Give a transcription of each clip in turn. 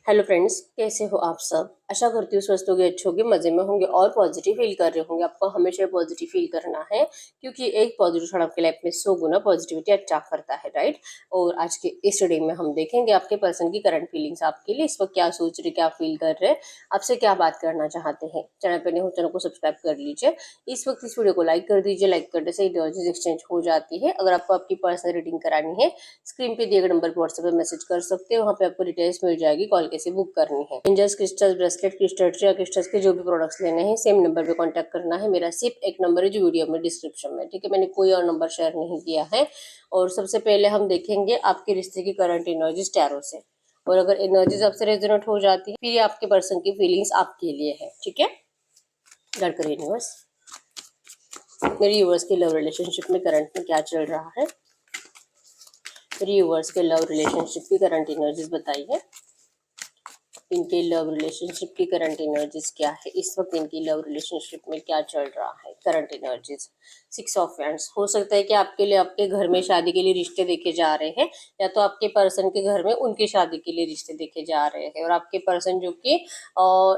Hello friends, कैसे हो आप सब। आशा करती हूँ स्वस्थ होंगे, अच्छे होंगे, मजे में होंगे और पॉजिटिव फील कर रहे होंगे। आपको हमेशा पॉजिटिव फील करना है क्योंकि एक पॉजिटिव थॉट आपके लाइफ में 100 गुना पॉजिटिविटी अट्रैक्ट करता है, राइट। और आज के इस स्टडी में हम देखेंगे आपके पर्सन की करंट फीलिंग्स आपके लिए इस वक्त क्या सोच रहे, क्या फील कर रहे हैं, आपसे क्या बात करना चाहते हैं। चैनल पर नहीं हो चैनल को सब्सक्राइब कर लीजिए। इस वक्त इस वीडियो को लाइक कर दीजिए। लाइक करने से एनर्जीज एक्सचेंज हो जाती है। अगर आपको आपकी पर्सनल रीडिंग करानी है, स्क्रीन पे दिए गए नंबर पर व्हाट्सएप पे मैसेज कर सकते हो। वहाँ पे आपको डिटेल्स मिल जाएगी, कॉल कैसे बुक करनी है। एंजल्स क्रिस्टल्स, ब्रेसलेट, क्रिस्टल्स या क्रिस्टल्स के जो भी प्रोडक्ट्स लेने हैं सेम नंबर पे कांटेक्ट करना है। मेरा सिर्फ एक नंबर है जो वीडियो में डिस्क्रिप्शन में, ठीक है। मैंने कोई और नंबर शेयर नहीं किया है। और सबसे पहले हम देखेंगे आपके रिश्ते की करंट एनर्जीज टैरो से। और अगर एनर्जीज आपसे रेजोनेट हो जाती है फिर ये आपके पर्सन की फीलिंग्स आपके लिए है, ठीक है। गाइड करिए यूनिवर्स, मेरे यूनिवर्स के लव रिलेशनशिप में करंट में क्या चल रहा है। मेरे यूनिवर्स के लव रिलेशनशिप की करंट एनर्जीज बताइए। इनके लव रिलेशनशिप की करंट एनर्जीज क्या है इस वक्त, इनकी लव रिलेशनशिप में क्या चल रहा है करंट एनर्जीज। 6 ऑफ वैंड्स, हो सकता है कि आपके लिए आपके घर में शादी के लिए रिश्ते देखे जा रहे हैं, या तो आपके पर्सन के घर में उनकी शादी के लिए रिश्ते देखे जा रहे हैं। और आपके पर्सन जो कि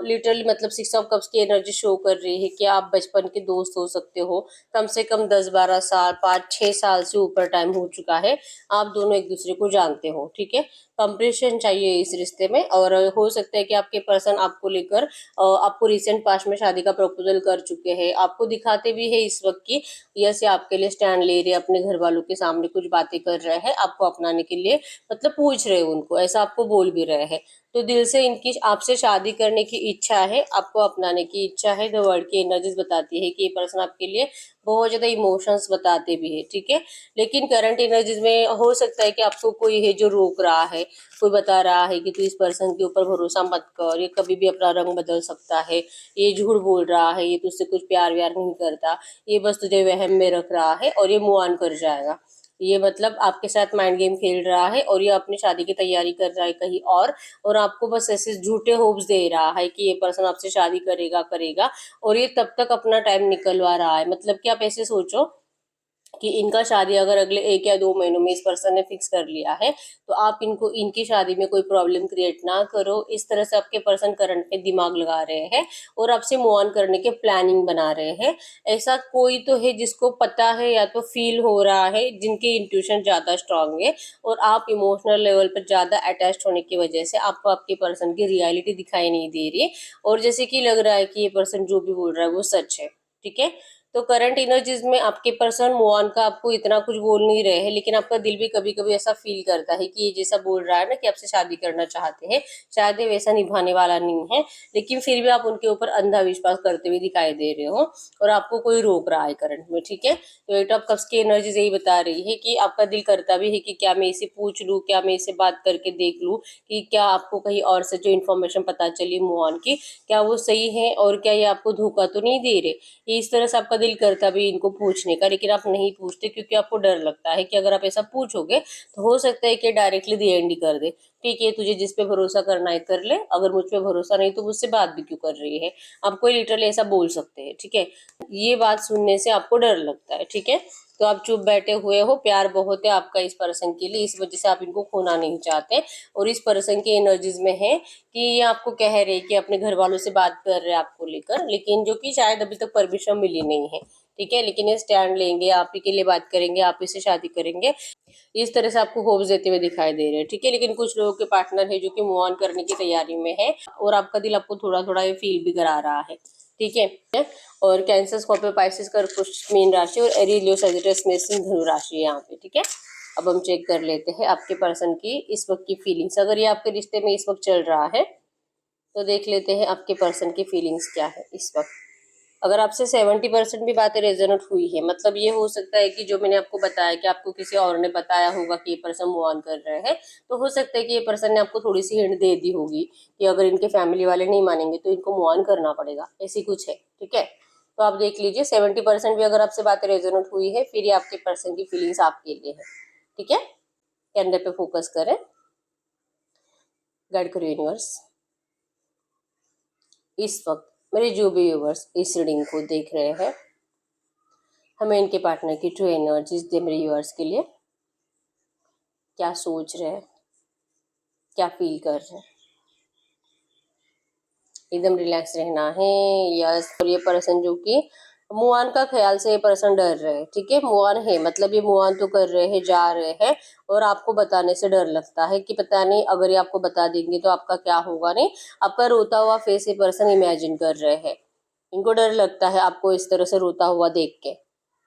लिटरली मतलब 6 ऑफ कप्स की एनर्जी शो कर रही है कि आप बचपन के दोस्त हो सकते हो। कम से कम 10-12 साल, 5-6 साल से ऊपर टाइम हो चुका है आप दोनों एक दूसरे को जानते हो, ठीक है। कंप्रेशन चाहिए इस रिश्ते में। और हो सकता है कि आपके पर्सन आपको लेकर आपको रिसेंट पास्ट में शादी का प्रपोजल कर चुके हैं, आपको दिखाते भी है इस वक्त की यस ये आपके लिए स्टैंड ले रहे, अपने घर वालों के सामने कुछ बातें कर रहे हैं, आपको अपनाने के लिए मतलब पूछ रहे हैं उनको, ऐसा आपको बोल भी रहे हैं। तो दिल से इनकी आपसे शादी करने की इच्छा है, आपको अपनाने की इच्छा है। द वर्ल्ड की एनर्जीज बताती है कि ये पर्सन आपके लिए बहुत ज्यादा इमोशंस बताते भी है, ठीक है। लेकिन करंट एनर्जीज में हो सकता है कि आपको कोई है जो रोक रहा है, कोई बता रहा है कि तू इस पर्सन के ऊपर भरोसा मत कर, ये कभी भी अपना रंग बदल सकता है, ये झूठ बोल रहा है, ये तुझसे कुछ प्यार व्यार नहीं करता, ये बस तुझे वहम में रख रहा है और ये मूव ऑन कर जाएगा। ये मतलब आपके साथ माइंड गेम खेल रहा है और ये अपनी शादी की तैयारी कर रहा है कहीं और आपको बस ऐसे झूठे होप्स दे रहा है कि ये पर्सन आपसे शादी करेगा करेगा। और ये तब तक अपना टाइम निकलवा रहा है। मतलब कि आप ऐसे सोचो कि इनका शादी अगर अगले 1 या 2 महीनों में इस पर्सन ने फिक्स कर लिया है, तो आप इनको इनकी शादी में कोई प्रॉब्लम क्रिएट ना करो। इस तरह से आपके पर्सन करंट में दिमाग लगा रहे हैं और आपसे मूव ऑन करने के प्लानिंग बना रहे हैं। ऐसा कोई तो है जिसको पता है या तो फील हो रहा है, जिनके इंट्यूशन ज्यादा स्ट्रांग है और आप इमोशनल लेवल पर ज्यादा अटैच्ड होने की वजह से आपको आपके पर्सन की रियलिटी दिखाई नहीं दे रही और जैसे कि लग रहा है कि ये पर्सन जो भी बोल रहा है वो सच है, ठीक है। तो करंट एनर्जीज में आपके पर्सन मूव ऑन का आपको इतना कुछ बोल नहीं रहे हैं, लेकिन आपका दिल भी कभी कभी ऐसा फील करता है कि ये जैसा बोल रहा है ना कि आपसे शादी करना चाहते हैं, शायद ये वैसा निभाने वाला नहीं है, लेकिन फिर भी आप उनके ऊपर अंधा विश्वास करते हुए दिखाई दे रहे हो और आपको कोई रोक रहा है करंट में, ठीक है। तो 8 ऑफ कप्स की एनर्जीज यही बता रही है कि आपका दिल करता भी है कि क्या मैं इसे पूछ लूँ, क्या मैं इसे बात करके देख लूँ कि क्या आपको कहीं और से जो इन्फॉर्मेशन पता चली मूव ऑन की, क्या वो सही है और क्या ये आपको धोखा तो नहीं दे रहे। ये इस तरह से आपका दिल करता भी इनको पूछने का, लेकिन आप नहीं पूछते क्योंकि आपको डर लगता है कि अगर आप ऐसा पूछोगे तो हो सकता है कि डायरेक्टली दी एंड ही कर दे। ठीक है, तुझे जिस पे भरोसा करना है कर ले, अगर मुझ पे भरोसा नहीं तो मुझसे बात भी क्यों कर रही है। आपको लिटरली ऐसा बोल सकते हैं, ठीक है। ये बात सुनने से आपको डर लगता है, ठीक है। तो आप चुप बैठे हुए हो, प्यार बहुत है आपका इस पर्सन के लिए, इस वजह से आप इनको खोना नहीं चाहते। और इस पर्सन की एनर्जीज में है कि ये आपको कह रहे कि अपने घर वालों से बात कर रहे हैं आपको लेकर, लेकिन जो कि शायद अभी तक परमिशन मिली नहीं है, ठीक है। लेकिन ये स्टैंड लेंगे, आप ही के लिए बात करेंगे, आप ही से शादी करेंगे, इस तरह से आपको होप्स देते हुए दिखाई दे रहे हैं, ठीक है। लेकिन कुछ लोगों के पार्टनर है जो कि मूव ऑन करने की तैयारी में है और आपका दिल आपको थोड़ा थोड़ा ये फील भी करा रहा है, ठीक है। और कैंसर, स्कॉर्पियो, पाइसेस, कर्क, मीन राशि और एरीज, लियो, सजिटेरियस, मेष, धनु राशि है यहाँ पे, ठीक है। अब हम चेक कर लेते हैं आपके पर्सन की इस वक्त की फीलिंग्स। अगर ये आपके रिश्ते में इस वक्त चल रहा है तो देख लेते हैं आपके पर्सन की फीलिंग्स क्या है इस वक्त। अगर आपसे 70% भी बातें रेजोनेट हुई है, मतलब ये हो सकता है कि जो मैंने आपको बताया कि आपको किसी और ने बताया होगा कि ये पर्सन मूव ऑन कर रहे हैं, तो हो सकता है कि ये पर्सन ने आपको थोड़ी सी हिंट दे दी होगी कि अगर इनके फैमिली वाले नहीं मानेंगे तो इनको मूव ऑन करना पड़ेगा, ऐसी कुछ है, ठीक है। तो आप देख लीजिए 70% भी अगर आपसे बातें रेजोनेट हुई है फिर ये आपके पर्सन की फीलिंग्स आपके लिए है, ठीक है। कैंडल पे फोकस करें, गाइड करो यूनिवर्स। इस वक्त मेरे जो भी व्यूवर्स इस रीडिंग को देख रहे हैं, हमें इनके पार्टनर की ट्रू एनर्जीज दे मेरे व्यूअर्स के लिए। क्या सोच रहे हैं, क्या फील कर रहे हैं। एकदम रिलैक्स रहना है। यस। और ये पर्सन जो कि मूव ऑन का ख्याल से ये पर्सन डर रहे हैं, ठीक है। मूव ऑन है मतलब ये मूव ऑन तो कर रहे हैं, जा रहे हैं, और आपको बताने से डर लगता है कि पता नहीं अगर ये आपको बता देंगे तो आपका क्या होगा। नहीं, आपका रोता हुआ फेस ये पर्सन इमेजिन कर रहे हैं। इनको डर लगता है आपको इस तरह से रोता हुआ देख के,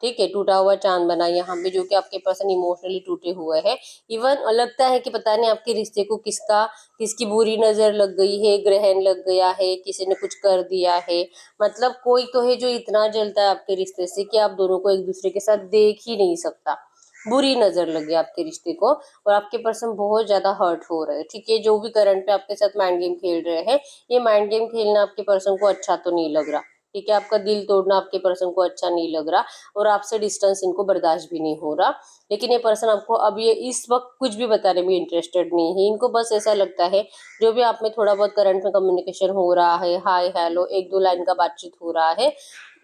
ठीक है। टूटा हुआ चांद बना यहाँ पे, जो कि आपके पर्सन इमोशनली टूटे हुए हैं। इवन लगता है कि पता नहीं आपके रिश्ते को किसकी बुरी नजर लग गई है, ग्रहण लग गया है, किसी ने कुछ कर दिया है। मतलब कोई तो है जो इतना जलता है आपके रिश्ते से कि आप दोनों को एक दूसरे के साथ देख ही नहीं सकता। बुरी नजर लगी आपके रिश्ते को, और आपके पर्सन बहुत ज्यादा हर्ट हो रहे हैं, ठीक है। जो भी करंट पे आपके साथ माइंड गेम खेल रहे हैं, ये माइंड गेम खेलना आपके पर्सन को अच्छा तो नहीं लग रहा, ठीक है। आपका दिल तोड़ना आपके पर्सन को अच्छा नहीं लग रहा, और आपसे डिस्टेंस इनको बर्दाश्त भी नहीं हो रहा। लेकिन ये पर्सन आपको अब ये इस वक्त कुछ भी बताने में इंटरेस्टेड नहीं है। इनको बस ऐसा लगता है जो भी आप में थोड़ा बहुत करंट में कम्युनिकेशन हो रहा है, हाय हेलो, एक दो लाइन का बातचीत हो रहा है,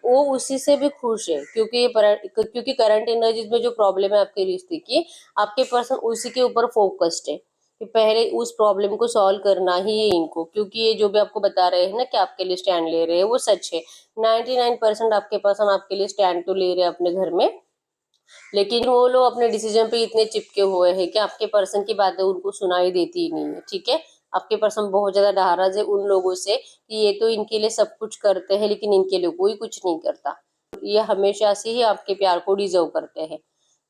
वो उसी से भी खुश है। क्योंकि करंट एनर्जीज में जो प्रॉब्लम है आपके रिश्ते की, आपके पर्सन उसी के ऊपर फोकस्ड है कि पहले उस प्रॉब्लम को सॉल्व करना ही है इनको। क्योंकि ये जो भी आपको बता रहे हैं ना कि आपके लिए स्टैंड ले रहे हैं, वो सच है। 99% आपके पर्सन आपके लिए स्टैंड तो ले रहे हैं अपने घर में, लेकिन वो लोग अपने डिसीजन पे इतने चिपके हुए हैं कि आपके पर्सन की बातें उनको सुनाई देती ही नहीं है, ठीक है। आपके पर्सन बहुत ज्यादा नाराज है उन लोगों से कि ये तो इनके लिए सब कुछ करते हैं लेकिन इनके लिए कोई कुछ नहीं करता। ये हमेशा से ही आपके प्यार को डिजर्व करते हैं।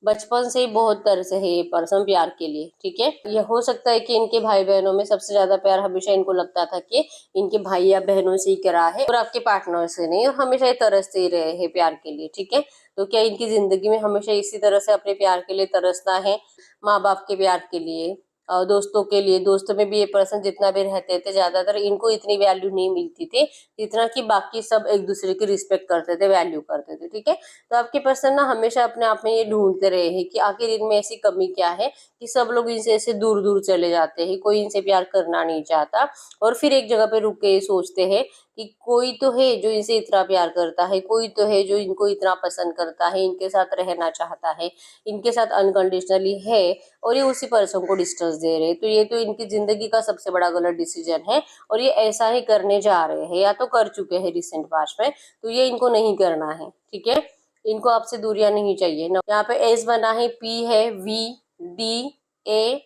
बचपन से ही बहुत तरस है ये पर्सन प्यार के लिए, ठीक है। ये हो सकता है कि इनके भाई बहनों में सबसे ज्यादा प्यार हमेशा इनको लगता था कि इनके भाई या बहनों से ही करा है, और आपके पार्टनर से नहीं, और हमेशा ये तरसते ही रहे हैं प्यार के लिए, ठीक है। तो क्या इनकी जिंदगी में हमेशा इसी तरह से अपने प्यार के लिए तरसना है, माँ बाप के प्यार के लिए, दोस्तों के लिए। दोस्तों में भी ये पर्सन जितना भी रहते थे, ज्यादातर इनको इतनी वैल्यू नहीं मिलती थी जितना कि बाकी सब एक दूसरे की रिस्पेक्ट करते थे, वैल्यू करते थे, ठीक है। तो आपके पर्सन ना हमेशा अपने आप में ये ढूंढते रहे हैं कि आखिर इनमें ऐसी कमी क्या है कि सब लोग इनसे ऐसे दूर दूर चले जाते हैं, कोई इनसे प्यार करना नहीं चाहता। और फिर एक जगह पे रुक के ये सोचते हैं कि कोई तो है जो इनसे इतना प्यार करता है, कोई तो है जो इनको इतना पसंद करता है, इनके साथ रहना चाहता है, इनके साथ अनकंडीशनली है, और ये उसी पर्सन को डिस्टेंस दे रहे हैं। तो ये तो इनकी जिंदगी का सबसे बड़ा गलत डिसीजन है, और ये ऐसा ही करने जा रहे हैं या तो कर चुके हैं रिसेंट पास्ट में। तो ये इनको नहीं करना है, ठीक है। इनको आपसे दूरियां नहीं चाहिए ना। यहाँ पे एस बना है, पी है, V, D, A,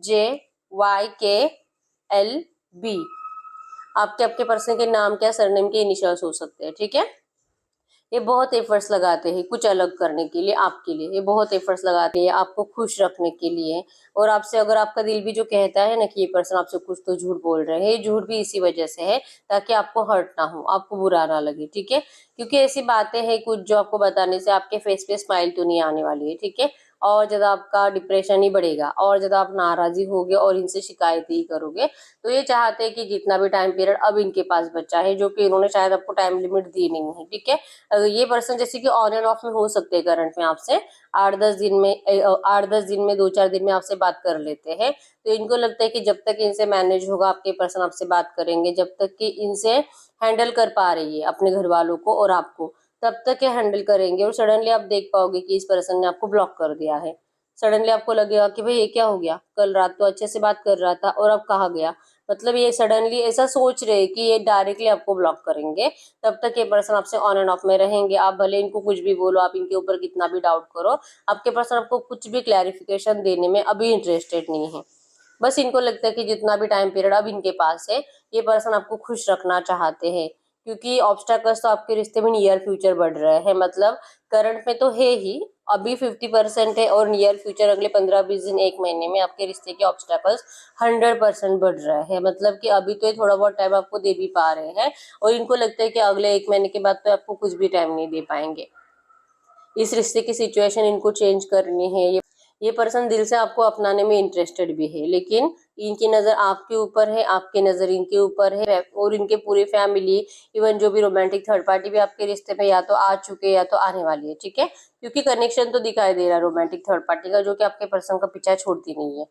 J, Y, K, L, B. आपके आपके पर्सन के नाम क्या, सरनेम के इनिशियल्स हो सकते हैं, ठीक है। ये बहुत एफर्ट्स लगाते हैं कुछ अलग करने के लिए आपके लिए, ये बहुत एफर्ट्स लगाते हैं आपको खुश रखने के लिए। और आपसे अगर आपका दिल भी जो कहता है ना कि ये पर्सन आपसे कुछ तो झूठ बोल रहे हैं, ये झूठ भी इसी वजह से है ताकि आपको हर्ट ना हो, आपको बुरा ना लगे, ठीक है। क्योंकि ऐसी बातें हैं कुछ जो आपको बताने से आपके फेस पे स्माइल तो नहीं आने वाली है, ठीक है। और ज्यादा आपका डिप्रेशन ही बढ़ेगा, और ज्यादा आप नाराजी होगे और इनसे शिकायत ही करोगे। तो ये चाहते हैं कि जितना भी टाइम पीरियड अब इनके पास बचा है, जो कि इन्होंने शायद आपको टाइम लिमिट दी नहीं है, ठीक है। ये पर्सन जैसे कि ऑन एंड ऑफ में हो सकते हैं करंट में आपसे, 8-10 दिन में 2-4 दिन में आपसे बात कर लेते हैं। तो इनको लगता है कि जब तक इनसे मैनेज होगा, आपके पर्सन आपसे बात करेंगे, जब तक कि इनसे हैंडल कर पा रही है अपने घर वालों को और आपको, तब तक ये हैंडल करेंगे। और सडनली आप देख पाओगे कि इस पर्सन ने आपको ब्लॉक कर दिया है। सडनली आपको लगेगा कि भाई ये क्या हो गया, कल रात तो अच्छे से बात कर रहा था और अब कहाँ गया। मतलब ये सडनली ऐसा सोच रहे कि ये डायरेक्टली आपको ब्लॉक करेंगे। तब तक ये पर्सन आपसे ऑन एंड ऑफ में रहेंगे। आप भले इनको कुछ भी बोलो, आप इनके ऊपर कितना भी डाउट करो, आपके पर्सन आपको कुछ भी क्लैरिफिकेशन देने में अभी इंटरेस्टेड नहीं है। बस इनको लगता है कि जितना भी टाइम पीरियड अब इनके पास है, ये पर्सन आपको खुश रखना चाहते हैं। क्योंकि ऑब्स्टैकल्स तो आपके रिश्ते में नियर फ्यूचर बढ़ रहे हैं। मतलब करंट में तो है ही, अभी 50% है, और नियर फ्यूचर अगले 15-20 दिन, एक महीने में आपके रिश्ते के ऑब्स्टैकल्स 100% बढ़ रहे हैं। मतलब कि अभी तो ये थोड़ा बहुत टाइम आपको दे भी पा रहे हैं, और इनको लगता है कि अगले एक महीने के बाद तो आपको कुछ भी टाइम नहीं दे पाएंगे। इस रिश्ते की सिचुएशन इनको चेंज करनी है। ये पर्सन दिल से आपको अपनाने में इंटरेस्टेड भी है, लेकिन इनकी नजर आपके ऊपर है, आपकी नजर इनके ऊपर है। और इनके पूरी फैमिली, इवन जो भी रोमांटिक थर्ड पार्टी भी आपके रिश्ते में या तो आ चुके या तो आने वाली है, ठीक है। क्योंकि कनेक्शन तो दिखाई दे रहा है रोमांटिक थर्ड पार्टी का, जो कि आपके पर्सन का पीछा छोड़ती नहीं है,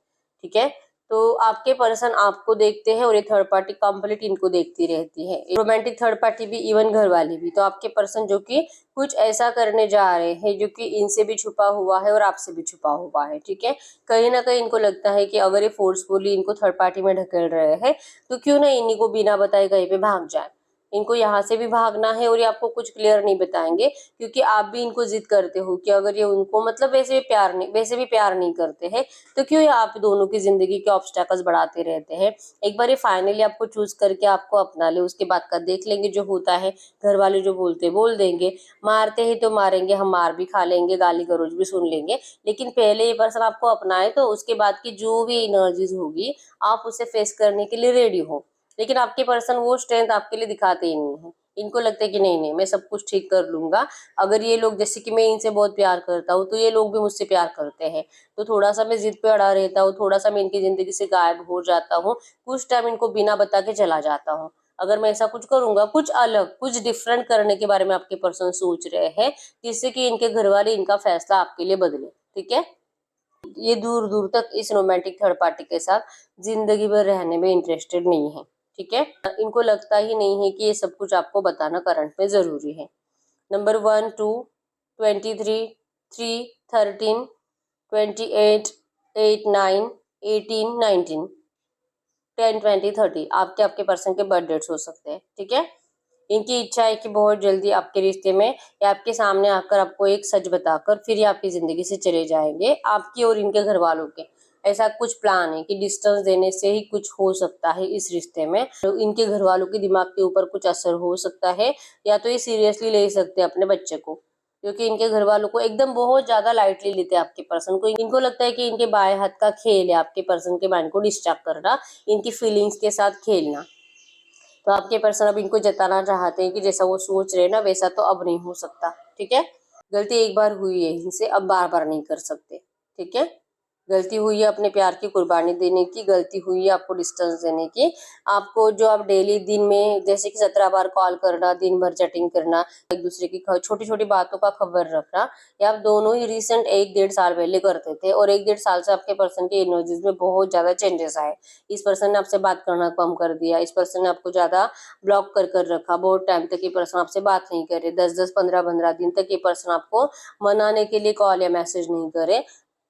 ठीक है। तो आपके पर्सन आपको देखते हैं और ये थर्ड पार्टी कंप्लीट इनको देखती रहती है। रोमांटिक थर्ड पार्टी भी, इवन घर वाले भी। तो आपके पर्सन जो कि कुछ ऐसा करने जा रहे हैं जो कि इनसे भी छुपा हुआ है और आपसे भी छुपा हुआ है, ठीक है। कहीं ना कहीं इनको लगता है कि अगर ये फोर्सफुली इनको थर्ड पार्टी में ढकेल रहे हैं तो क्यों ना इन्हीं को बिना बताए कहीं पे भाग जाए। इनको यहाँ से भी भागना है और ये आपको कुछ क्लियर नहीं बताएंगे, क्योंकि आप भी इनको जिद करते हो कि अगर ये उनको मतलब वैसे भी प्यार नहीं करते हैं तो क्यों ये आप दोनों की जिंदगी के ऑब्स्टेकल्स बढ़ाते रहते हैं। एक बार ये फाइनली आपको चूज करके आपको अपना ले, उसके बाद का देख लेंगे जो होता है। घर वाले जो बोलते बोल देंगे, मारते ही तो मारेंगे, हम मार भी खा लेंगे, गाली गलौज भी सुन लेंगे, लेकिन पहले ये पर्सन आपको अपनाए तो उसके बाद की जो भी एनर्जीज होगी आप उसे फेस करने के लिए रेडी हो। लेकिन आपके पर्सन वो स्ट्रेंथ आपके लिए दिखाते ही नहीं है। इनको लगता है कि नहीं नहीं मैं सब कुछ ठीक कर लूंगा। अगर ये लोग, जैसे कि मैं इनसे बहुत प्यार करता हूँ तो ये लोग भी मुझसे प्यार करते हैं, तो थोड़ा सा मैं जिद पे अड़ा रहता हूँ, थोड़ा सा मैं इनकी जिंदगी से गायब हो जाता हूँ, कुछ टाइम इनको बिना बता के चला जाता हूँ। अगर मैं ऐसा कुछ करूंगा, कुछ अलग कुछ डिफरेंट करने के बारे में आपके पर्सन सोच रहे हैं, जिससे कि इनके घर वाले इनका फैसला आपके लिए बदले, ठीक है। ये दूर दूर तक इस रोमांटिक थर्ड पार्टी के साथ जिंदगी भर रहने में इंटरेस्टेड नहीं है, ठीक है। इनको लगता ही नहीं है कि ये सब कुछ आपको बताना करंट में जरूरी है। नंबर 1, 2, 23, 3, 13, 28, 8, 9, 18, 19, 10, 20, 30 आपके आपके पर्सन के बर्थ डेट्स हो सकते हैं, ठीक है। इनकी इच्छा है कि बहुत जल्दी आपके रिश्ते में या आपके सामने आकर आपको एक सच बताकर फिर ये आपकी जिंदगी से चले जाएंगे, आपकी और इनके घर वालों के। ऐसा कुछ प्लान है कि डिस्टेंस देने से ही कुछ हो सकता है इस रिश्ते में, तो इनके घर वालों के दिमाग के ऊपर कुछ असर हो सकता है, या तो ये सीरियसली ले सकते हैं अपने बच्चे को, क्योंकि इनके घर वालों को एकदम बहुत ज्यादा लाइटली लेते हैं आपके पर्सन को। इनको लगता है कि इनके बाएं हाथ का खेल है आपके पर्सन के माइंड को डिस्ट्रैक्ट करना, इनकी फीलिंग्स के साथ खेलना। तो आपके पर्सन अब इनको जताना चाहते हैं कि जैसा वो सोच रहे हैं ना वैसा तो अब नहीं हो सकता, ठीक है। गलती एक बार हुई है इनसे, अब बार बार नहीं कर सकते, ठीक है। गलती हुई है अपने प्यार की कुर्बानी देने की, गलती हुई है आपको डिस्टेंस देने की। आपको जो आप डेली दिन में जैसे कि 17 बार कॉल करना, दिन भर चैटिंग करना, एक दूसरे की छोटी छोटी बातों का खबर रखना, ये आप दोनों ही रिसेंट 1-1.5 साल पहले करते थे, और 1-1.5 साल से आपके पर्सन की एनर्जीज में बहुत ज्यादा चेंजेस आए। इस पर्सन ने आपसे बात करना कम कर दिया, इस पर्सन ने आपको ज्यादा ब्लॉक कर रखा, बहुत टाइम तक ये पर्सन आपसे बात नहीं करे, 10-10, 15-15 दिन तक ये पर्सन आपको मनाने के लिए कॉल या मैसेज नहीं करे।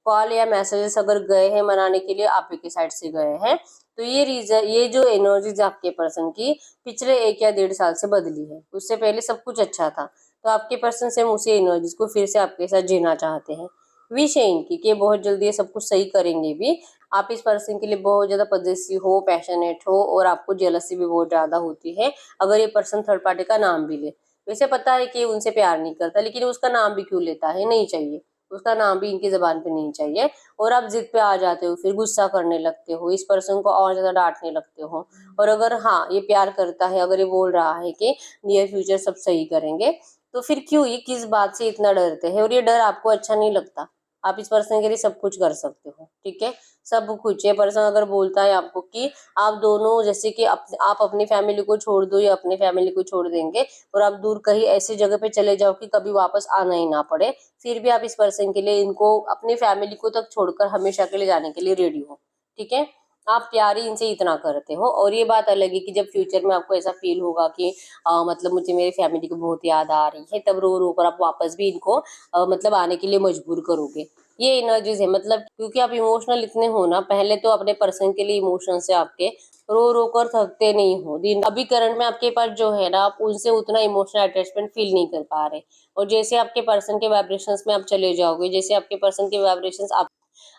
कॉल या मैसेजेस अगर गए हैं मनाने के लिए आप ही की साइड से गए हैं, तो ये रीजन, ये जो एनर्जीज आपके पर्सन की पिछले 1 या 1.5 साल से बदली है। उससे पहले सब कुछ अच्छा था, तो आपके पर्सन से उसी एनर्जीज को फिर से आपके साथ जीना चाहते हैं। विश है इनकी कि बहुत जल्दी ये सब कुछ सही करेंगे भी। आप इस पर्सन के लिए बहुत ज्यादा पॉजिटिव हो, पैशनेट हो, और आपको जेलसी भी बहुत ज्यादा होती है अगर ये पर्सन थर्ड पार्टी का नाम भी ले। वैसे पता है कि उनसे प्यार नहीं करता, लेकिन उसका नाम भी क्यों लेता है, नहीं चाहिए उसका नाम भी इनकी जबान पे नहीं चाहिए। और आप जिद पे आ जाते हो, फिर गुस्सा करने लगते हो, इस पर्सन को और ज्यादा डांटने लगते हो। और अगर हाँ ये प्यार करता है, अगर ये बोल रहा है कि नियर फ्यूचर सब सही करेंगे, तो फिर क्यों, ये किस बात से इतना डरते हैं, और ये डर आपको अच्छा नहीं लगता। आप इस पर्सन के लिए सब कुछ कर सकते हो, ठीक है। सब कुछ ये पर्सन अगर बोलता है आपको कि आप दोनों जैसे कि आप अपनी फैमिली को छोड़ दो या अपनी फैमिली को छोड़ देंगे और आप दूर कहीं ऐसी जगह पे चले जाओ कि कभी वापस आना ही ना पड़े, फिर भी आप इस पर्सन के लिए इनको अपनी फैमिली को तक छोड़कर हमेशा के लिए जाने के लिए रेडी हो, ठीक है। आप प्यार ही इनसे इतना करते हो। और ये बात अलग है कि जब फ्यूचर में आपको ऐसा फील होगा कि मतलब मुझे मेरी फैमिली की बहुत याद आ रही है, तब रो रो कर आप वापस भी इनको मतलब आने के लिए मजबूर करोगे। ये एनर्जीज है, मतलब क्योंकि आप इमोशनल इतने हो ना, पहले तो अपने पर्सन के लिए इमोशन से आपके रो रो कर थकते नहीं हो दिन। अभी करंट में आपके पास जो है ना, आप उनसे उतना इमोशनल अटैचमेंट फील नहीं कर पा रहे। और जैसे आपके पर्सन के वाइब्रेशंस में आप चले जाओगे, जैसे आपके पर्सन के वाइब्रेशंस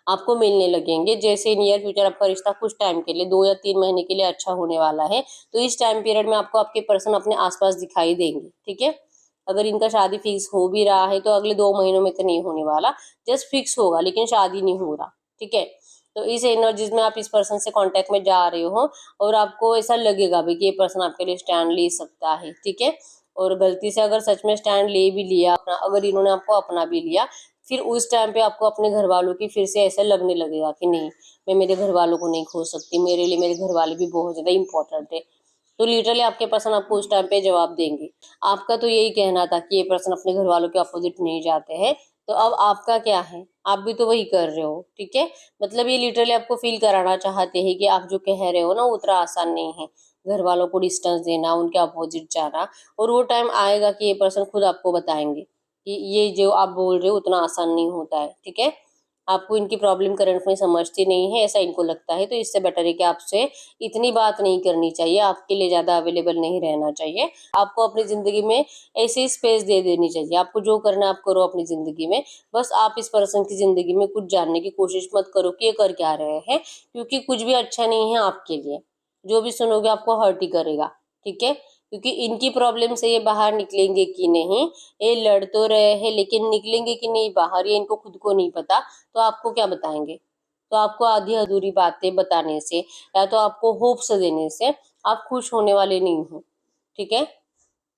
आपको मिलने लगेंगे, जैसे नियर फ्यूचर आपका रिश्ता कुछ टाइम के लिए 2 या 3 महीने के लिए अच्छा होने वाला है, तो इस टाइम पीरियड में आपको आपके पर्सन अपने आसपास दिखाई देंगे, ठीक है। अगर इनका शादी फिक्स हो भी रहा है तो अगले 2 महीनों में तो नहीं होने वाला, जस्ट फिक्स होगा लेकिन शादी नहीं हो रहा, ठीक है। तो इस एनर्जीज में आप इस पर्सन से कांटेक्ट में जा रहे हो, और आपको ऐसा लगेगा भी कि ये पर्सन आपके लिए स्टैंड ले सकता है, ठीक है। और गलती से अगर सच में स्टैंड ले भी लिया, अगर इन्होंने आपको अपना भी लिया, फिर उस टाइम पे आपको अपने घर वालों की फिर से ऐसा लगने लगेगा कि नहीं, मैं मेरे घर वालों को नहीं खो सकती, मेरे लिए मेरे घर वाले भी बहुत ज्यादा इंपॉर्टेंट है। तो लिटरली आपके पर्सन आपको उस टाइम पे जवाब देंगे। आपका तो यही कहना था कि ये पर्सन अपने घर वालों के अपोजिट नहीं जाते हैं, तो अब आपका क्या है। आप भी तो वही कर रहे हो, ठीक है। मतलब ये लिटरली आपको फील कराना चाहते हैं कि आप जो कह रहे हो ना वो उतना आसान नहीं है, घर वालों को डिस्टेंस देना, उनके अपोजिट जाना। और वो टाइम आएगा कि ये पर्सन खुद आपको बताएंगे कि ये जो आप बोल रहे हो उतना आसान नहीं होता है, ठीक है। आपको इनकी प्रॉब्लम करंट में समझती नहीं है ऐसा इनको लगता है, तो इससे बेटर है कि आपसे इतनी बात नहीं करनी चाहिए, आपके लिए ज़्यादा अवेलेबल नहीं रहना चाहिए। आपको अपनी ज़िंदगी में ऐसी स्पेस दे देनी चाहिए, आपको जो करना है आप करो अपनी ज़िंदगी में। बस आप इस पर्सन की ज़िंदगी में कुछ जानने की कोशिश मत करो कि ये कर क्या रहे हैं, क्योंकि कुछ भी अच्छा नहीं है आपके लिए। जो भी सुनोगे आपको हर्ट ही करेगा, ठीक है। क्योंकि इनकी प्रॉब्लम से ये बाहर निकलेंगे कि नहीं, ये लड़ तो रहे हैं लेकिन निकलेंगे कि नहीं बाहर ये इनको खुद को नहीं पता, तो आपको क्या बताएंगे। तो आपको आधी अधूरी बातें बताने से या तो आपको होप्स देने से आप खुश होने वाले नहीं हो, ठीक है।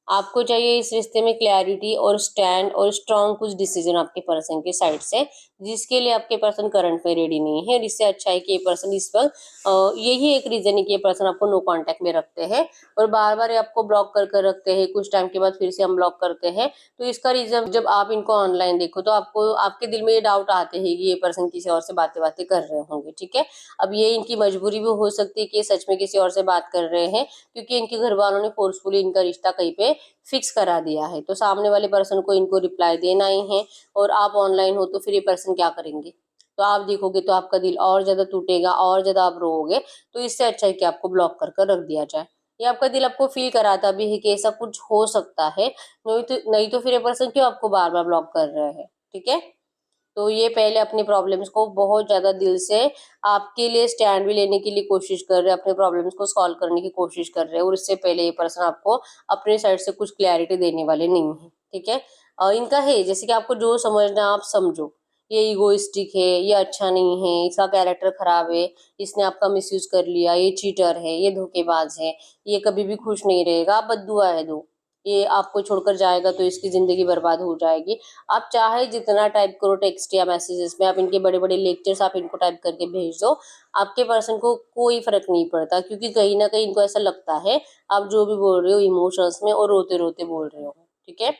आपको चाहिए इस रिश्ते में क्लैरिटी और स्टैंड और स्ट्रांग कुछ डिसीजन आपके पर्सन के साइड से, जिसके लिए आपके पर्सन करंट में रेडी नहीं है। और इससे अच्छा है कि ये पर्सन इस वक्त यही एक रीजन है कि ये पर्सन आपको नो कांटेक्ट में रखते हैं और बार बार आपको ब्लॉक कर कर रखते हैं, कुछ टाइम के बाद फिर से हम ब्लॉक करते हैं। तो इसका रीजन जब आप इनको ऑनलाइन देखो तो आपको आपके दिल में ये डाउट आते हैं कि ये पर्सन किसी और से बातें बातें कर रहे होंगे, ठीक है। अब ये इनकी मजबूरी भी हो सकती है कि ये सच में किसी और से बात कर रहे हैं, क्योंकि इनके घर वालों ने फोर्सफुली इनका रिश्ता कहीं पे फिक्स करा दिया है। तो सामने वाले पर्सन को इनको रिप्लाई देना ही है और आप ऑनलाइन हो तो फिर ये पर्सन क्या करेंगे। तो आप देखोगे तो आपका दिल और ज्यादा टूटेगा और ज्यादा आप रोओगे। तो इससे अच्छा है कि आपको ब्लॉक कर कर रख दिया जाए। ये आपका दिल आपको फील कराता भी है कि ऐसा कुछ हो सकता है, नहीं तो फिर ये पर्सन क्यों आपको बार बार ब्लॉक कर रहे हैं, ठीक है। तो ये पहले अपनी प्रॉब्लम्स को बहुत ज़्यादा दिल से आपके लिए स्टैंड भी लेने के लिए कोशिश कर रहे हैं, अपने प्रॉब्लम्स को सॉल्व करने की कोशिश कर रहे हैं, और इससे पहले ये पर्सन आपको अपने साइड से कुछ क्लैरिटी देने वाले नहीं है, ठीक है। इनका है जैसे कि आपको जो समझना है आप समझो। ये इगोइस्टिक है, ये अच्छा नहीं है, इसका कैरेक्टर खराब है, इसने आपका मिसयूज कर लिया, ये चीटर है, ये धोखेबाज है, ये कभी भी खुश नहीं रहेगा, आप बद्दुआ है दो, ये आपको छोड़कर जाएगा तो इसकी जिंदगी बर्बाद हो जाएगी। आप चाहे जितना टाइप करो टेक्स्ट या मैसेजेस में, आप इनके बड़े बड़े लेक्चर्स आप इनको टाइप करके भेज दो, आपके पर्सन को कोई फर्क नहीं पड़ता, क्योंकि कहीं ना कहीं इनको ऐसा लगता है आप जो भी बोल रहे हो इमोशंस में और रोते रोते बोल रहे हो, ठीक है।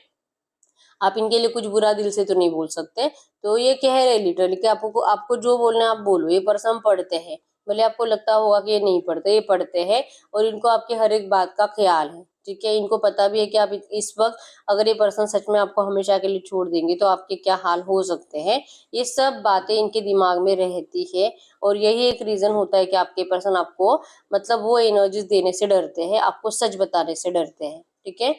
आप इनके लिए कुछ बुरा दिल से तो नहीं बोल सकते। तो ये कह रहे लिटरली कि आपको आपको जो बोलना है आप बोलो। ये पर्सन पढ़ते हैं, भले आपको लगता होगा कि ये नहीं पढ़ते, ये पढ़ते हैं और इनको आपकी हर एक बात का ख्याल है, ठीक है। इनको पता भी है कि आप इस वक्त अगर ये पर्सन सच में आपको हमेशा के लिए छोड़ देंगे तो आपके क्या हाल हो सकते हैं। ये सब बातें इनके दिमाग में रहती है और यही एक रीजन होता है कि आपके पर्सन आपको मतलब वो एनर्जीज देने से डरते हैं, आपको सच बताने से डरते हैं, ठीक है।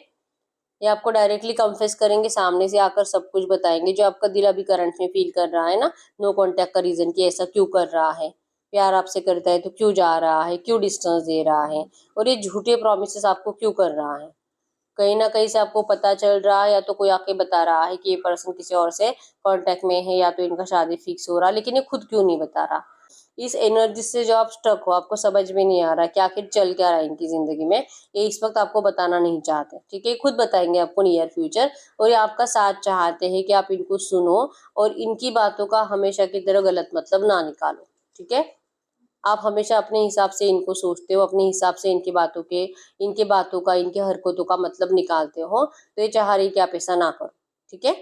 ये आपको डायरेक्टली कन्फेस करेंगे, सामने से आकर सब कुछ बताएंगे जो आपका दिल अभी करंट में फील कर रहा है ना, नो कांटेक्ट का रीजन कि ऐसा क्यों कर रहा है, प्यार आपसे करता है तो क्यों जा रहा है, क्यों डिस्टेंस दे रहा है, और ये झूठे प्रॉमिसेस आपको क्यों कर रहा है। कहीं ना कहीं से आपको पता चल रहा है या तो कोई आके बता रहा है कि ये पर्सन किसी और से कांटेक्ट में है या तो इनका शादी फिक्स हो रहा है, लेकिन ये खुद क्यों नहीं बता रहा। इस एनर्जी से जो आप स्टक हो, आपको समझ में नहीं आ रहा कि आखिर चल क्या रहा है इनकी जिंदगी में, ये इस वक्त आपको बताना नहीं चाहते, ठीक है। खुद बताएंगे आपको नियर फ्यूचर, और ये आपका साथ चाहते हैं कि आप इनको सुनो और इनकी बातों का हमेशा की तरह गलत मतलब ना निकालो, ठीक है। आप हमेशा अपने हिसाब से इनको सोचते हो, अपने हिसाब से इनके बातों का, इनके हरकतों का मतलब निकालते हो, तो ये चाह रही कि आप ऐसा ना करो, ठीक है।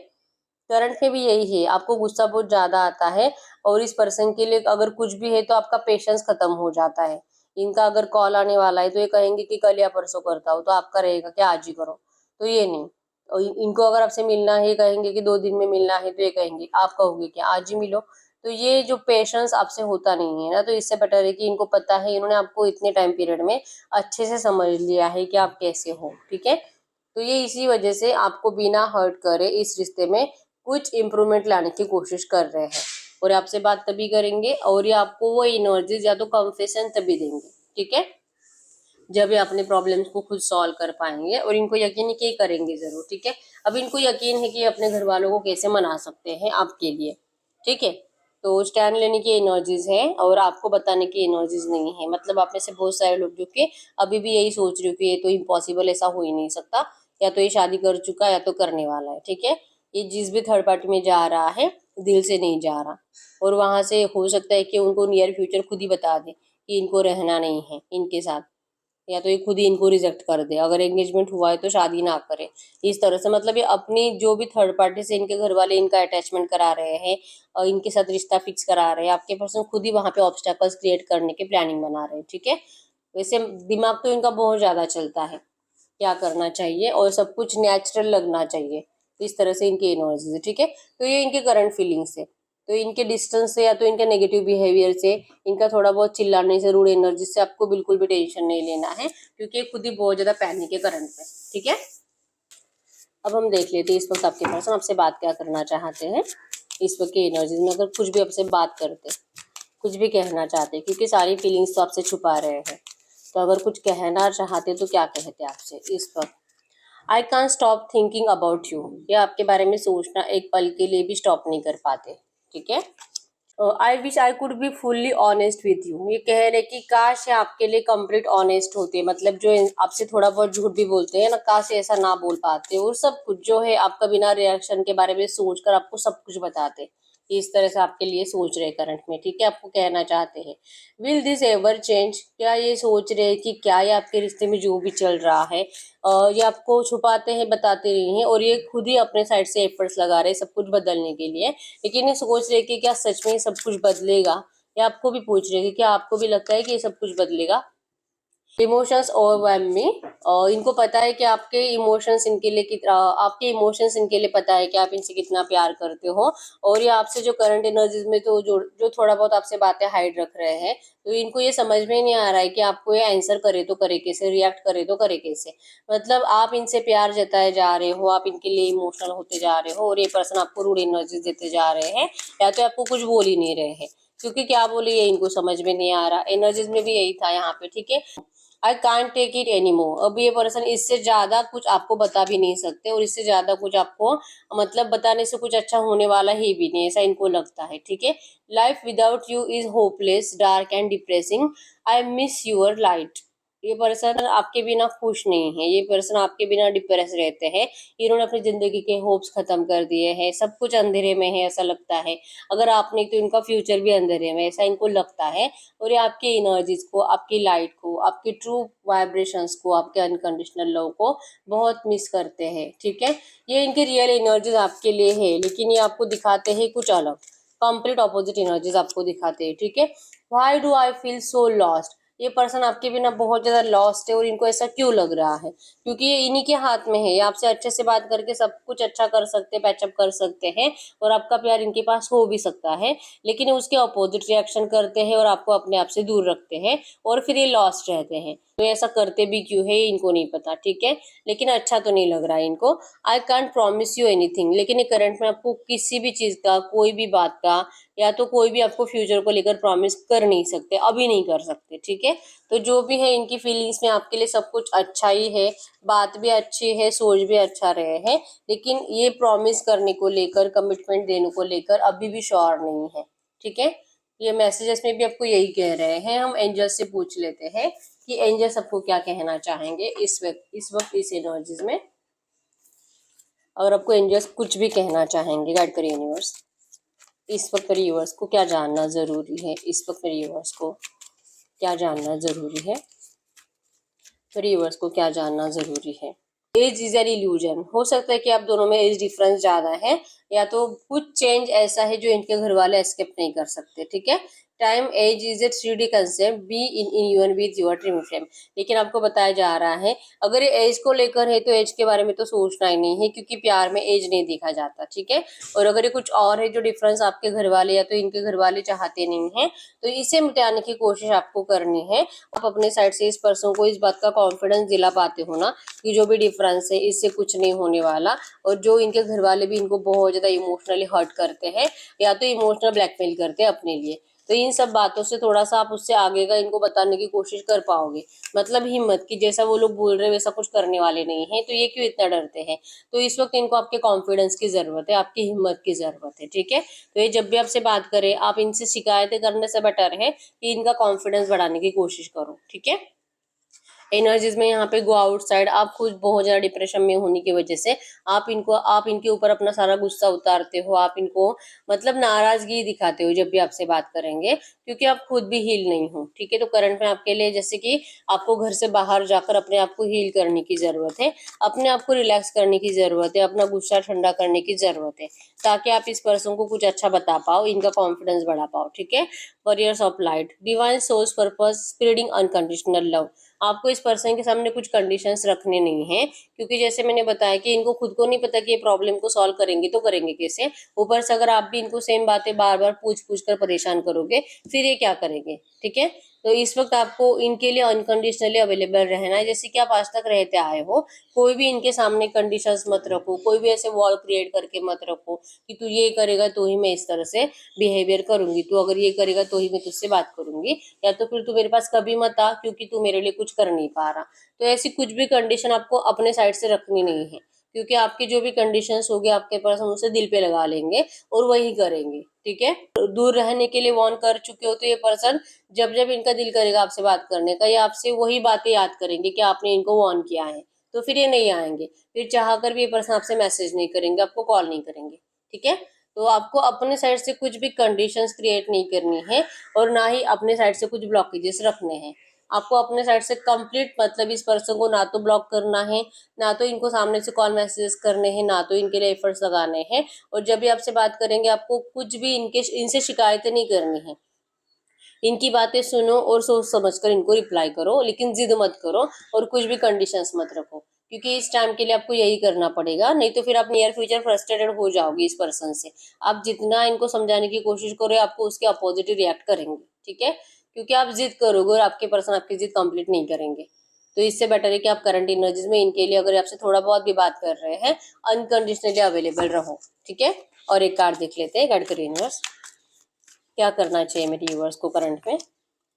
करंट में भी यही है, आपको गुस्सा बहुत ज्यादा आता है और इस पर्सन के लिए अगर कुछ भी है तो आपका पेशेंस खत्म हो जाता है। इनका अगर कॉल आने वाला है तो ये कहेंगे कि कल या परसों करता हूँ, तो आपका रहेगा कि आज ही करो, तो ये नहीं। और इनको अगर आपसे मिलना है, ये कहेंगे कि 2 दिन में मिलना है, तो ये कहेंगे, आप कहोगे कि आज ही मिलो। तो ये जो पेशेंस आपसे होता नहीं है ना, तो इससे बेटर है कि इनको पता है, इन्होंने आपको इतने टाइम पीरियड में अच्छे से समझ लिया है कि आप कैसे हो, ठीक है। तो ये इसी वजह से आपको बिना हर्ट करे इस रिश्ते में कुछ इम्प्रूवमेंट लाने की कोशिश कर रहे हैं, और आपसे बात तभी करेंगे और ये आपको वो एनर्जीज या तो कन्फेशन तभी देंगे, ठीक है, जब ये अपने प्रॉब्लम्स को खुद सॉल्व कर पाएंगे। और इनको यकीन है कि ये करेंगे जरूर, ठीक है। अब इनको यकीन है कि ये अपने घर वालों को कैसे मना सकते हैं आपके लिए, ठीक है। तो स्टैंड लेने की एनर्जीज है और आपको बताने की एनर्जीज नहीं है। मतलब आप में से बहुत सारे लोग जो कि अभी भी यही सोच रहे हो कि ये तो इम्पॉसिबल, ऐसा हो ही नहीं सकता, या तो ये शादी कर चुका है या तो करने वाला है, ठीक है। ये जिस भी थर्ड पार्टी में जा रहा है दिल से नहीं जा रहा, और वहां से हो सकता है कि उनको नियर फ्यूचर खुद ही बता दे कि इनको रहना नहीं है इनके साथ, या तो ये खुद ही इनको रिजेक्ट कर दे, अगर एंगेजमेंट हुआ है तो शादी ना करे। इस तरह से मतलब ये अपनी जो भी थर्ड पार्टी से इनके घर वाले इनका अटैचमेंट करा रहे हैं और इनके साथ रिश्ता फिक्स करा रहे हैं, आपके पर्सन खुद ही वहां पे ऑब्स्टेकल्स क्रिएट करने की प्लानिंग बना रहे हैं, ठीक है। वैसे दिमाग तो इनका बहुत ज्यादा चलता है क्या करना चाहिए, और सब कुछ नेचुरल लगना चाहिए। तो इस तरह से इनकी एनर्जीज है, ठीक है। तो ये इनके करंट फीलिंग्स है। तो इनके डिस्टेंस से या तो इनके नेगेटिव बिहेवियर से, इनका थोड़ा बहुत चिल्लाने से, रूड एनर्जी से आपको बिल्कुल भी टेंशन नहीं लेना है, क्योंकि ये खुद ही बहुत ज्यादा पैनिक है करंट में, ठीक है। अब हम देख लेते हैं इस वक्त आपके पर्सन आपसे बात क्या करना चाहते हैं। इस वक्त की एनर्जीज में अगर कुछ भी आपसे बात करते, कुछ भी कहना चाहते, क्योंकि सारी फीलिंग्स तो आपसे छुपा रहे हैं, तो अगर कुछ कहना चाहते तो क्या कहते आपसे इस वक्त। आई कान स्टॉप थिंकिंग अबाउट यू, ये आपके बारे में सोचना एक पल के लिए भी स्टॉप नहीं कर पाते, ठीक है। I wish I could be fully honest with you, ये कह रहे कि काश ये आपके लिए कंप्लीट ऑनेस्ट होते, मतलब जो आपसे थोड़ा बहुत झूठ भी बोलते हैं ना, काश ये ऐसा ना बोल पाते और सब कुछ जो है आपका बिना रिएक्शन के बारे में सोचकर आपको सब कुछ बताते। इस तरह से आपके लिए सोच रहे करंट में, ठीक है। आपको कहना चाहते हैं विल दिस एवर चेंज, क्या ये सोच रहे हैं कि क्या ये आपके रिश्ते में जो भी चल रहा है ये आपको छुपाते हैं, बताते नहीं है, और ये खुद ही अपने साइड से एफर्ट्स लगा रहे हैं सब कुछ बदलने के लिए, लेकिन ये सोच रहे कि क्या सच में ये सब कुछ बदलेगा। या आपको भी पूछ रहे कि क्या आपको भी लगता है कि ये सब कुछ बदलेगा। इमोशंस ओवरवेलम में, और इनको पता है कि आपके इमोशंस इनके लिए आपके इमोशंस इनके लिए पता है कि आप इनसे कितना प्यार करते हो, और ये आपसे जो करंट एनर्जीज में तो जो जो थोड़ा बहुत आपसे बातें हाइड रख रहे हैं, तो इनको ये समझ में नहीं आ रहा है कि आपको ये आंसर करे तो करे कैसे, रिएक्ट करे तो करे कैसे। मतलब आप इनसे प्यार जताए जा रहे हो, आप इनके लिए इमोशनल होते जा रहे हो, और ये पर्सन आपको रूड एनर्जीज देते जा रहे हैं, या तो आपको कुछ बोल ही नहीं रहे हैं, क्योंकि क्या बोले ये इनको समझ में नहीं आ रहा। एनर्जीज में भी यही था यहाँ पे, ठीक है। I can't take it any more, अब ये पर्सन इससे ज्यादा कुछ आपको बता भी नहीं सकते, और इससे ज्यादा कुछ आपको मतलब बताने से कुछ अच्छा होने वाला ही भी नहीं, ऐसा इनको लगता है, ठीक है। Life without you is hopeless, dark and depressing, I miss your light, ये पर्सन आपके बिना खुश नहीं है, ये पर्सन आपके बिना डिप्रेस रहते हैं। इन्होंने अपनी जिंदगी के होप्स खत्म कर दिए हैं, सब कुछ अंधेरे में है ऐसा लगता है, अगर आप नहीं तो इनका फ्यूचर भी अंधेरे में ऐसा इनको लगता है। और ये आपकी एनर्जीज को, आपकी लाइट को, आपकी ट्रू वाइब्रेशंस को, आपके अनकंडीशनल लव को बहुत मिस करते हैं, ठीक है। ये इनकी रियल एनर्जीज आपके लिए है, लेकिन ये आपको दिखाते हैं कुछ अलग, कंप्लीट ऑपोजिट एनर्जीज आपको दिखाते हैं, ठीक है। Why do I feel so lost, ये पर्सन आपके बिना बहुत ज्यादा लॉस्ट है, और इनको ऐसा क्यों लग रहा है, क्योंकि ये इन्हीं के हाथ में है, ये आपसे अच्छे से बात करके सब कुछ अच्छा कर सकते, पैचअप कर सकते हैं, और आपका प्यार इनके पास हो भी सकता है, लेकिन उसके अपोजिट रिएक्शन करते हैं और आपको अपने आप से दूर रखते हैं, और फिर ये लॉस्ट रहते हैं। तो ऐसा करते भी क्यों है इनको नहीं पता, ठीक है, लेकिन अच्छा तो नहीं लग रहा है इनको। I can't promise you anything, लेकिन ये करंट में आपको किसी भी चीज का, कोई भी बात का, या तो कोई भी आपको फ्यूचर को लेकर प्रॉमिस कर नहीं सकते, अभी नहीं कर सकते, ठीक है। तो जो भी है इनकी फीलिंग्स में आपके लिए सब कुछ अच्छा ही है, बात भी अच्छी है, सोच भी अच्छा रहे हैं, लेकिन ये प्रॉमिस करने को लेकर, कमिटमेंट देने को लेकर अभी भी श्योर नहीं है, ठीक है। ये मैसेजेस में भी आपको यही कह रहे हैं। हम एंजल्स से पूछ लेते हैं कि एंजल्स आपको क्या कहना चाहेंगे इस वक्त इस एनर्जीज में। अगर आपको एंजल्स कुछ भी कहना चाहेंगे, गाइड करिए यूनिवर्स, इस वक्त मेरे यूनिवर्स को क्या जानना जरूरी है, इस वक्त मेरे यूनिवर्स को क्या जानना जरूरी है, मेरे यूनिवर्स को क्या जानना जरूरी है। एज इज एन इल्यूजन, हो सकता है कि आप दोनों में एज डिफरेंस ज्यादा है, या तो कुछ चेंज ऐसा है जो इनके घर वाले एस्केप नहीं कर सकते, ठीक है। Time as is a 3D concept, be in union with your dream frame, लेकिन आपको बताया जा रहा है अगर ये एज को लेकर है तो एज के बारे में तो सोचना ही नहीं है, क्योंकि प्यार में एज नहीं देखा जाता, ठीक है। और अगर ये कुछ और है जो डिफरेंस आपके घर वाले या तो इनके घर वाले चाहते नहीं है, तो इसे मिटाने की कोशिश आपको करनी है। आप अपने साइड से इस पर्सन को इस बात का कॉन्फिडेंस दिला पाते हो ना कि जो भी डिफरेंस है इससे कुछ नहीं होने वाला, और जो इनके घर वाले भी इनको बहुत ज्यादा इमोशनली हर्ट करते हैं, या तो इमोशनल ब्लैकमेल करते हैं अपने लिए, तो इन सब बातों से थोड़ा सा आप उससे आगे का इनको बताने की कोशिश कर पाओगे। मतलब हिम्मत की, जैसा वो लोग बोल रहे हैं वैसा कुछ करने वाले नहीं है, तो ये क्यों इतना डरते हैं। तो इस वक्त इनको आपके कॉन्फिडेंस की जरूरत है, आपकी हिम्मत की जरूरत है, ठीक है। तो ये जब भी आपसे बात करें, आप इनसे शिकायतें करने से बेटर है कि इनका कॉन्फिडेंस बढ़ाने की कोशिश करो, ठीक है। एनर्जीज में यहाँ पे गो आउटसाइड, आप खुद बहुत ज्यादा डिप्रेशन में होने की वजह से आप इनके ऊपर अपना सारा गुस्सा उतारते हो, आप इनको मतलब नाराजगी दिखाते हो जब भी आपसे बात करेंगे, क्योंकि आप खुद भी हील नहीं हो। ठीक है, तो करंट में आपके लिए जैसे कि आपको घर से बाहर जाकर अपने आप को हील करने की जरूरत है, अपने आप को रिलैक्स करने की जरूरत है, अपना गुस्सा ठंडा करने की जरूरत है, ताकि आप इस पर्सन को कुछ अच्छा बता पाओ, इनका कॉन्फिडेंस बढ़ा पाओ। ठीक है, warriors of light, divine source purpose spreading unconditional love. आपको इस पर्सन के सामने कुछ कंडीशंस रखने नहीं है, क्योंकि जैसे मैंने बताया कि इनको खुद को नहीं पता कि ये प्रॉब्लम को सॉल्व करेंगे तो करेंगे कैसे, ऊपर से अगर आप भी इनको सेम बातें बार बार पूछ पूछ कर परेशान करोगे फिर ये क्या करेंगे। ठीक है, तो इस वक्त आपको इनके लिए अनकंडीशनली अवेलेबल रहना है, जैसे कि आप आज तक रहते आए हो। कोई भी इनके सामने कंडीशंस मत रखो, कोई भी ऐसे वॉल क्रिएट करके मत रखो कि तू ये करेगा तो ही मैं इस तरह से बिहेवियर करूंगी, तू अगर ये करेगा तो ही मैं तुझसे बात करूंगी, या तो फिर तू मेरे पास कभी मत आ क्योंकि तू मेरे लिए कुछ कर नहीं पा रहा। तो ऐसी कुछ भी कंडीशन आपको अपने साइड से रखनी नहीं है, क्योंकि आपकी जो भी कंडीशंस होगी आपके पास हम उसे दिल पे लगा लेंगे और वही करेंगे। ठीक है, दूर रहने के लिए वार्न कर चुके हो तो ये पर्सन जब जब इनका दिल करेगा आपसे बात करने का, ये आपसे वही बातें याद करेंगे कि आपने इनको वार्न किया है, तो फिर ये नहीं आएंगे। फिर चाह कर भी ये पर्सन आपसे मैसेज नहीं करेंगे, आपको कॉल नहीं करेंगे। ठीक है, तो आपको अपने साइड से कुछ भी कंडीशंस क्रिएट नहीं करनी है और ना ही अपने साइड से कुछ ब्लॉकेजेस रखने हैं। आपको अपने साइड से कंप्लीट मतलब इस पर्सन को ना तो ब्लॉक करना है, ना तो इनको सामने से कॉल मैसेजेस करने हैं, ना तो इनके लिए एफर्ट्स लगाने हैं। और जब भी आपसे बात करेंगे आपको कुछ भी इनसे शिकायतें नहीं करनी है। इनकी बातें सुनो और सोच समझकर इनको रिप्लाई करो, लेकिन जिद मत करो और कुछ भी कंडीशंस मत रखो, क्योंकि इस टाइम के लिए आपको यही करना पड़ेगा, नहीं तो फिर आप नियर फ्यूचर फ्रस्ट्रेटेड हो जाओगे इस पर्सन से। आप जितना इनको समझाने की कोशिश करो आपको उसके अपोजिट रिएक्ट करेंगे। ठीक है, क्योंकि आप जिद करोगे और आपके पर्सन आपकी जिद कंप्लीट नहीं करेंगे। तो इससे बेटर है कि आप करंट एनर्जीज में इनके लिए अगर आपसे थोड़ा बहुत भी बात कर रहे हैं अनकंडीशनली अवेलेबल रहो। ठीक है, और एक कार्ड देख लेते हैं गाइड करिए यूनिवर्स, क्या करना चाहिए मेरे व्यूअर्स को करंट में।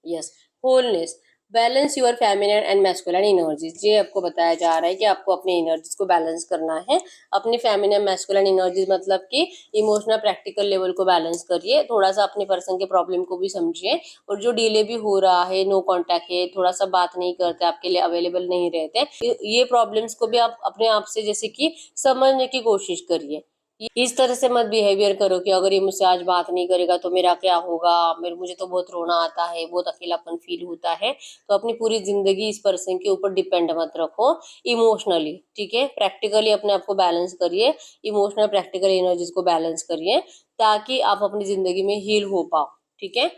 Yes, wholeness, balance your feminine and masculine energies. ये आपको बताया जा रहा है कि आपको अपनी एनर्जीज को बैलेंस करना है। अपनी फेमिनिन मैस्कुलिन एनर्जीज मतलब कि इमोशनल प्रैक्टिकल लेवल को बैलेंस करिए, थोड़ा सा अपने पर्सन के प्रॉब्लम को भी समझिए, और जो डिले भी हो रहा है, नो कांटेक्ट है, थोड़ा सा बात नहीं करते, आपके लिए अवेलेबल नहीं रहते, ये प्रॉब्लम्स को भी आप अपने आप से जैसे कि समझने की कोशिश करिए। इस तरह से मत बिहेवियर करो कि अगर ये मुझसे आज बात नहीं करेगा तो मेरा क्या होगा, मेरे मुझे तो बहुत रोना आता है, बहुत अकेलापन फील होता है। तो अपनी पूरी जिंदगी इस पर्सन के ऊपर डिपेंड मत रखो इमोशनली। ठीक है, प्रैक्टिकली अपने आप को बैलेंस करिए, इमोशनल प्रैक्टिकल एनर्जीज को बैलेंस करिए, ताकि आप अपनी जिंदगी में हील हो पाओ। ठीक है,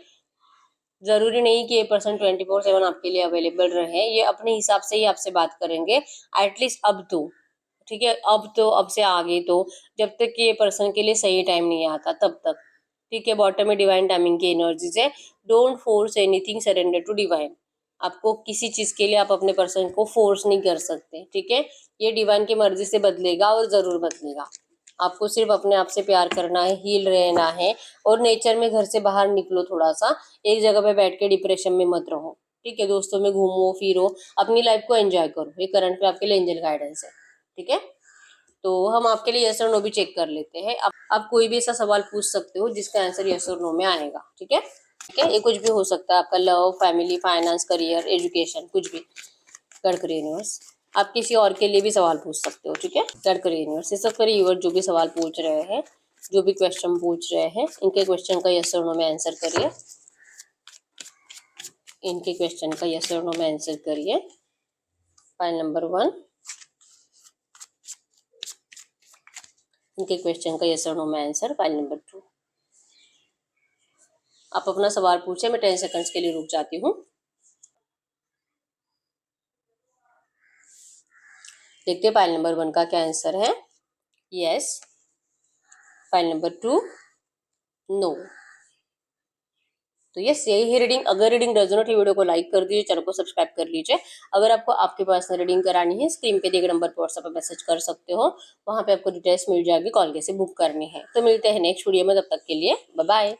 जरूरी नहीं कि ये पर्सन 24/7 आपके लिए अवेलेबल रहे, ये अपने हिसाब से ही आपसे बात करेंगे एटलीस्ट अब तो। ठीक है, अब तो अब से आगे तो जब तक कि ये पर्सन के लिए सही टाइम नहीं आता तब तक। ठीक है, बॉटम में डिवाइन टाइमिंग की एनर्जीज है, don't force anything, surrender to divine. आपको किसी चीज के लिए आप अपने पर्सन को फोर्स नहीं कर सकते। ठीक है, ये डिवाइन की मर्जी से बदलेगा और जरूर बदलेगा। आपको सिर्फ अपने आप से प्यार करना है, हील रहना है, और नेचर में घर से बाहर निकलो थोड़ा सा, एक जगह पे बैठ के डिप्रेशन में मत रहो। ठीक है, दोस्तों में घूमो फिरो, अपनी लाइफ को एंजॉय करो। ये करंट में आपके लिए एंजल गाइडेंस है। ठीक है, तो हम आपके लिए यस और नो भी चेक कर लेते हैं। आप कोई भी ऐसा सवाल पूछ सकते हो जिसका आंसर यस और नो में आएगा। ठीक है, ठीक है, ये कुछ भी हो सकता है, आपका love, family, finance, career, education, कुछ भी। कर करिए यूनिवर्स, आप किसी और के लिए भी सवाल पूछ सकते हो। ठीक है, कर करिए यूनिवर्स, ये सब करिए यूनिवर्स, जो भी सवाल पूछ रहे हैं, जो भी क्वेश्चन पूछ रहे हैं, इनके क्वेश्चन का यस और नो में आंसर करिए। इनके क्वेश्चन का यस और नो में आंसर करिए। फाइल नंबर 1, इनके क्वेश्चन का यस और नो में आंसर। फाइल नंबर 2, आप अपना सवाल पूछे, मैं 10 सेकंड्स के लिए रुक जाती हूँ। देखते हैं फाइल नंबर 1 का क्या आंसर है। यस। File number 2, no. तो यस, यही है रीडिंग। अगर रीडिंग रेजोनेट है, वीडियो को लाइक कर दीजिए, चैनल को सब्सक्राइब कर लीजिए। अगर आपको आपके पर्सनल रीडिंग करानी है, स्क्रीन पे दिए गए नंबर पर व्हाट्सएप पर मैसेज कर सकते हो, वहां पे आपको डिटेल्स मिल जाएगी, कॉल कैसे बुक करनी है। तो मिलते हैं नेक्स्ट वीडियो में, तब तक के लिए बाय बाय।